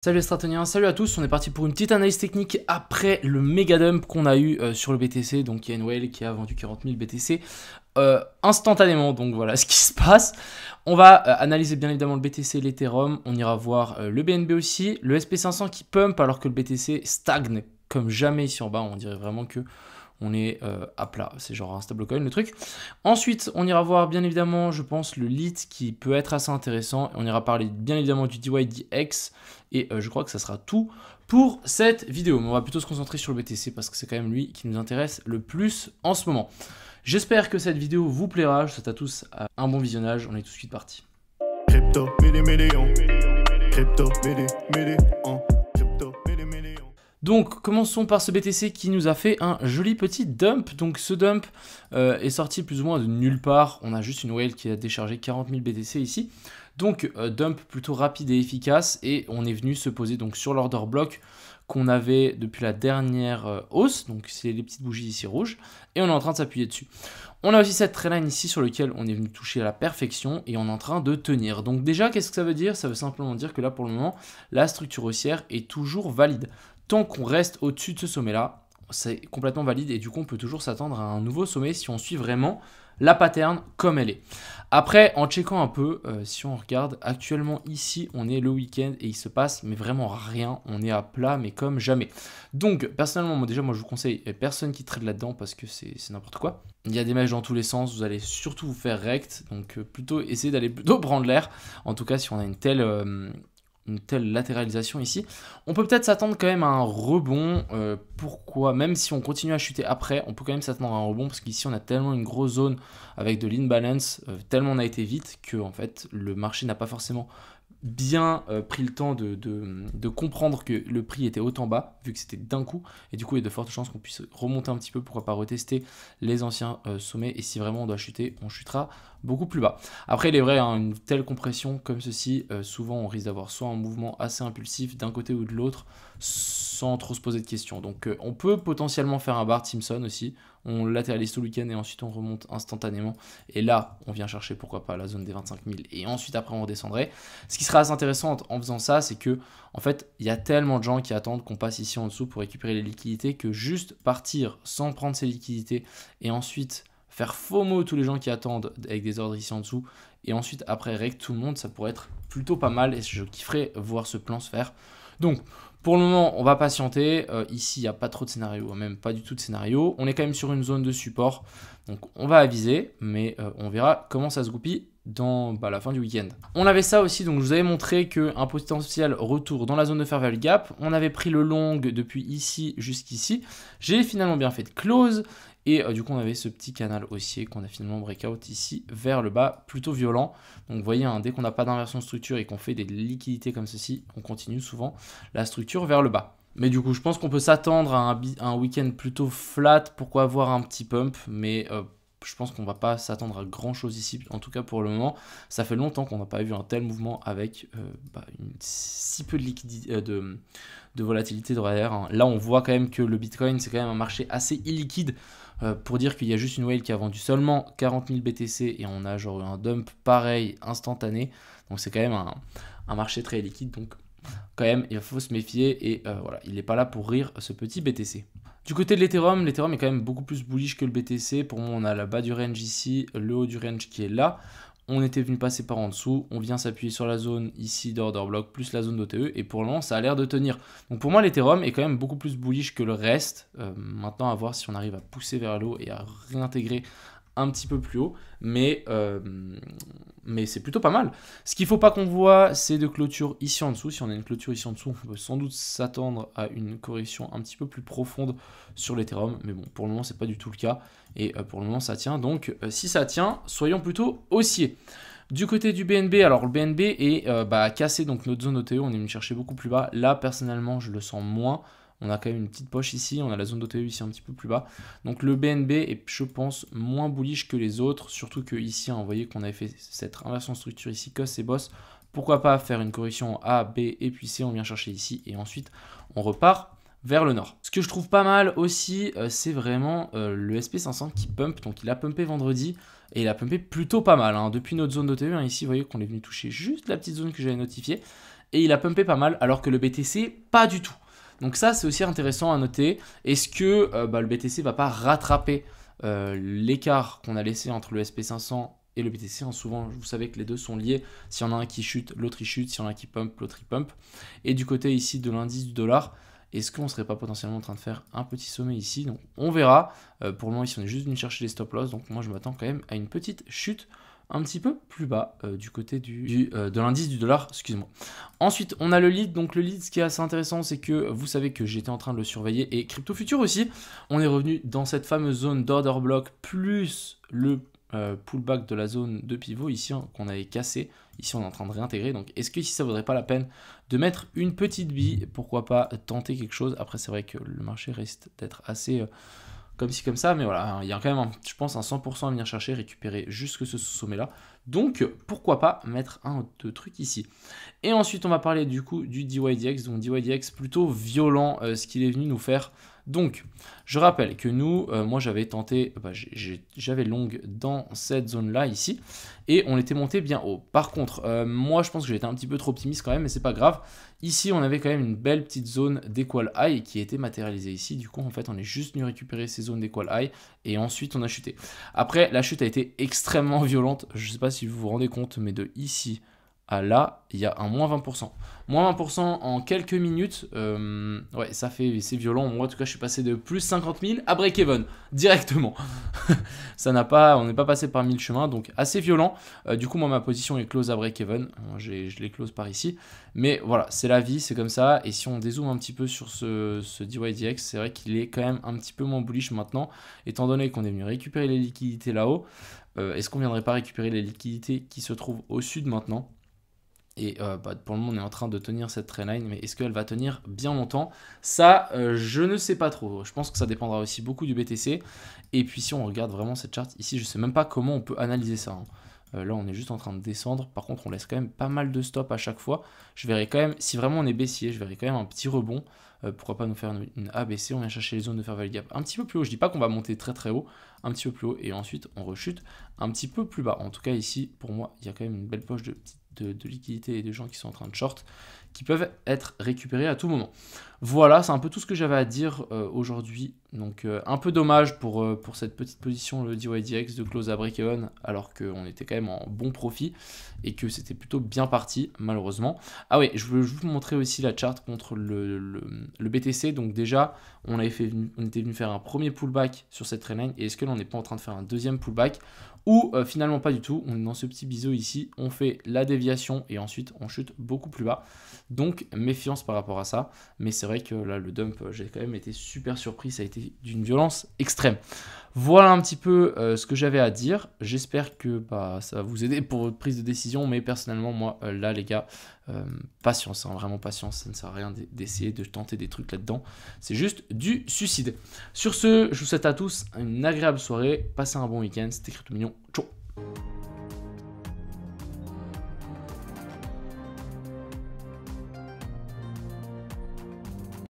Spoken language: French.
Salut les stratoniens, salut à tous, on est parti pour une petite analyse technique après le méga dump qu'on a eu sur le BTC. Donc il y a une whale qui a vendu 40 000 BTC instantanément, donc voilà ce qui se passe. On va analyser bien évidemment le BTC, l'Ethereum, on ira voir le BNB aussi, le SP500 qui pump alors que le BTC stagne comme jamais ici en bas. On dirait vraiment que on est à plat, c'est genre un stablecoin le truc. Ensuite, on ira voir bien évidemment, je pense, le lit qui peut être assez intéressant. On ira parler bien évidemment du DYDX et je crois que ça sera tout pour cette vidéo. Mais on va plutôt se concentrer sur le BTC parce que c'est quand même lui qui nous intéresse le plus en ce moment. J'espère que cette vidéo vous plaira. Je vous souhaite à tous un bon visionnage. On est tout de suite parti. Crypto, Donc commençons par ce BTC qui nous a fait un joli petit dump. Donc ce dump est sorti plus ou moins de nulle part. On a juste une whale qui a déchargé 40 000 BTC ici. Donc dump plutôt rapide et efficace. Et on est venu se poser donc sur l'order block qu'on avait depuis la dernière hausse. Donc c'est les petites bougies ici rouges. Et on est en train de s'appuyer dessus. On a aussi cette trendline ici sur lequel on est venu toucher à la perfection et on est en train de tenir. Donc déjà, qu'est-ce que ça veut dire? Ça veut simplement dire que là pour le moment, la structure haussière est toujours valide. Tant qu'on reste au-dessus de ce sommet-là, c'est complètement valide et du coup, on peut toujours s'attendre à un nouveau sommet si on suit vraiment la pattern comme elle est. Après, en checkant un peu, si on regarde, actuellement ici, on est le week-end et il se passe mais vraiment rien. On est à plat mais comme jamais. Donc, personnellement, moi je vous conseille personne qui trade là-dedans parce que c'est n'importe quoi. Il y a des mèches dans tous les sens, vous allez surtout vous faire rect. Donc, plutôt essayer d'aller plutôt prendre l'air. En tout cas, si on a une telle latéralisation ici. On peut peut-être s'attendre quand même à un rebond. Pourquoi? Même si on continue à chuter après, on peut quand même s'attendre à un rebond parce qu'ici on a tellement une grosse zone avec de l'imbalance, tellement on a été vite que en fait le marché n'a pas forcément bien pris le temps de comprendre que le prix était autant bas, vu que c'était d'un coup, et du coup il y a de fortes chances qu'on puisse remonter un petit peu, pourquoi pas retester les anciens sommets, et si vraiment on doit chuter, on chutera beaucoup plus bas. Après il est vrai, hein, une telle compression comme ceci, souvent on risque d'avoir soit un mouvement assez impulsif d'un côté ou de l'autre, sans trop se poser de questions. Donc on peut potentiellement faire un Bart Simpson aussi, on latéralise tout le week-end et ensuite on remonte instantanément, et là on vient chercher pourquoi pas la zone des 25 000, et ensuite après on redescendrait. Ce qui sera assez intéressant en faisant ça, c'est que en fait il y a tellement de gens qui attendent qu'on passe ici en dessous pour récupérer les liquidités, que juste partir sans prendre ces liquidités et ensuite faire FOMO tous les gens qui attendent avec des ordres ici en dessous, et ensuite après rec tout le monde, ça pourrait être plutôt pas mal, et je kifferais voir ce plan se faire. Donc pour le moment, on va patienter. Ici, il n'y a pas trop de scénario, même pas du tout de scénario. On est quand même sur une zone de support. Donc, on va aviser, mais on verra comment ça se goupille dans la fin du week-end. On avait ça aussi, donc je vous avais montré qu'un potentiel retour dans la zone de fair value gap. On avait pris le long depuis ici jusqu'ici. J'ai finalement bien fait de close. Et du coup, on avait ce petit canal haussier qu'on a finalement breakout ici vers le bas, plutôt violent. Donc vous voyez, hein, dès qu'on n'a pas d'inversion de structure et qu'on fait des liquidités comme ceci, on continue souvent la structure vers le bas. Mais du coup, je pense qu'on peut s'attendre à un week-end plutôt flat, pourquoi avoir un petit pump, mais je pense qu'on ne va pas s'attendre à grand chose ici, en tout cas pour le moment. Ça fait longtemps qu'on n'a pas vu un tel mouvement avec si peu de liquidité, de volatilité derrière, hein. Là, on voit quand même que le Bitcoin, c'est quand même un marché assez illiquide. Pour dire qu'il y a juste une whale qui a vendu seulement 40 000 BTC et on a genre un dump pareil instantané. Donc c'est quand même un marché très liquide. Donc quand même, il faut se méfier et voilà, il n'est pas là pour rire ce petit BTC. Du côté de l'Ethereum est quand même beaucoup plus bullish que le BTC. Pour moi, on a la bas du range ici, le haut du range qui est là. On était venu passer par en dessous, on vient s'appuyer sur la zone ici d'order block plus la zone d'OTE, et pour le moment ça a l'air de tenir. Donc pour moi l'Ethereum est quand même beaucoup plus bullish que le reste. Maintenant à voir si on arrive à pousser vers le haut et à réintégrer un petit peu plus haut, mais c'est plutôt pas mal. Ce qu'il ne faut pas qu'on voit, c'est de clôture ici en dessous. Si on a une clôture ici en dessous, on peut sans doute s'attendre à une correction un petit peu plus profonde sur l'Ethereum, mais bon, pour le moment, c'est pas du tout le cas, et pour le moment, ça tient. Donc, si ça tient, soyons plutôt haussiers. Du côté du BNB, alors le BNB est cassé, donc notre zone OTE, on est venu chercher beaucoup plus bas. Là, personnellement, je le sens moins. On a quand même une petite poche ici, on a la zone d'OTE ici un petit peu plus bas. Donc le BNB est, je pense, moins bullish que les autres, surtout que ici, hein, vous voyez qu'on avait fait cette inversion de structure ici, COS et BOSS. Pourquoi pas faire une correction A, B et puis C, on vient chercher ici et ensuite on repart vers le nord. Ce que je trouve pas mal aussi, c'est vraiment le SP500 qui pump. Donc il a pumpé vendredi et il a pumpé plutôt pas mal, hein. Depuis notre zone d'OTE, hein, ici, vous voyez qu'on est venu toucher juste la petite zone que j'avais notifiée. et il a pumpé pas mal, alors que le BTC, pas du tout. Donc ça, c'est aussi intéressant à noter. Est-ce que le BTC va pas rattraper l'écart qu'on a laissé entre le SP500 et le BTC, hein? Souvent, vous savez que les deux sont liés. S'il y en a un qui chute, l'autre il chute. S'il y en a un qui pump, l'autre il pump. Et du côté ici de l'indice du dollar, est-ce qu'on ne serait pas potentiellement en train de faire un petit sommet ici? Donc on verra. Pour le moment, ici, on est juste venu chercher les stop loss. Donc moi, je m'attends quand même à une petite chute un petit peu plus bas du côté de l'indice du dollar, excuse-moi. Ensuite, on a le lead. Donc le lead, ce qui est assez intéressant, c'est que vous savez que j'étais en train de le surveiller. Et Crypto Future aussi, on est revenu dans cette fameuse zone d'order block plus le pullback de la zone de pivot ici, hein, qu'on avait cassé. Ici, on est en train de réintégrer. Donc, est-ce que ici, ça vaudrait pas la peine de mettre une petite bille? Pourquoi pas tenter quelque chose? Après, c'est vrai que le marché risque d'être assez comme ci, comme ça. Mais voilà, il y a quand même, je pense, un 100% à venir chercher, récupérer jusque ce sommet-là. Donc, pourquoi pas mettre un ou deux trucs ici. Et ensuite, on va parler du coup du DYDX. Donc, DYDX plutôt violent, ce qu'il est venu nous faire. Donc, je rappelle que nous, moi j'avais tenté, j'avais long dans cette zone-là ici, et on était monté bien haut. Par contre, moi je pense que j'ai été un petit peu trop optimiste quand même, mais c'est pas grave. Ici, on avait quand même une belle petite zone d'équal high qui a été matérialisée ici. Du coup, en fait, on est juste venu récupérer ces zones d'équal high, et ensuite on a chuté. Après, la chute a été extrêmement violente. Je sais pas si vous vous rendez compte, mais de ici à là, il y a un moins 20%. Moins 20% en quelques minutes, ouais, c'est violent. Moi, en tout cas, je suis passé de plus 50 000 à break-even, directement. On n'est pas passé par 1000 chemins, donc assez violent. Du coup, moi, ma position est close à break-even. Je l'ai close par ici. Mais voilà, c'est la vie, c'est comme ça. Et si on dézoome un petit peu sur ce DYDX, c'est vrai qu'il est quand même un petit peu moins bullish maintenant, étant donné qu'on est venu récupérer les liquidités là-haut. Est-ce qu'on ne viendrait pas récupérer les liquidités qui se trouvent au sud maintenant? Et pour le moment, on est en train de tenir cette trendline, mais est-ce qu'elle va tenir bien longtemps? Ça, je ne sais pas trop. Je pense que ça dépendra aussi beaucoup du BTC. Et puis, si on regarde vraiment cette charte ici, je ne sais même pas comment on peut analyser ça, hein. Là, on est juste en train de descendre. Par contre, on laisse quand même pas mal de stops à chaque fois. Je verrai quand même, si vraiment on est baissier, je verrai quand même un petit rebond. Pourquoi pas nous faire une ABC? On vient chercher les zones de fair value gap un petit peu plus haut. Je dis pas qu'on va monter très très haut, un petit peu plus haut. Et ensuite, on rechute un petit peu plus bas. En tout cas, ici, pour moi, il y a quand même une belle poche de liquidités et de gens qui sont en train de short qui peuvent être récupérés à tout moment. Voilà, c'est un peu tout ce que j'avais à dire aujourd'hui. Donc un peu dommage pour cette petite position, le DYDX de close à break-even, alors qu'on était quand même en bon profit et que c'était plutôt bien parti, malheureusement. Ah oui, je veux vous montrer aussi la charte contre le BTC. Donc déjà, on était venu faire un premier pullback sur cette trendline. Et est-ce que là, on n'est pas en train de faire un deuxième pullback? Ou finalement pas du tout, on est dans ce petit biseau ici, on fait la déviation et ensuite on chute beaucoup plus bas. Donc méfiance par rapport à ça, mais c'est vrai que là le dump, j'ai quand même été super surpris, ça a été d'une violence extrême. Voilà un petit peu ce que j'avais à dire, j'espère que ça va vous aider pour votre prise de décision, mais personnellement moi là les gars, patience, hein, vraiment patience, ça ne sert à rien d'essayer de tenter des trucs là-dedans, c'est juste du suicide. Sur ce, je vous souhaite à tous une agréable soirée, passez un bon week-end, c'était Crypto Mignon, ciao.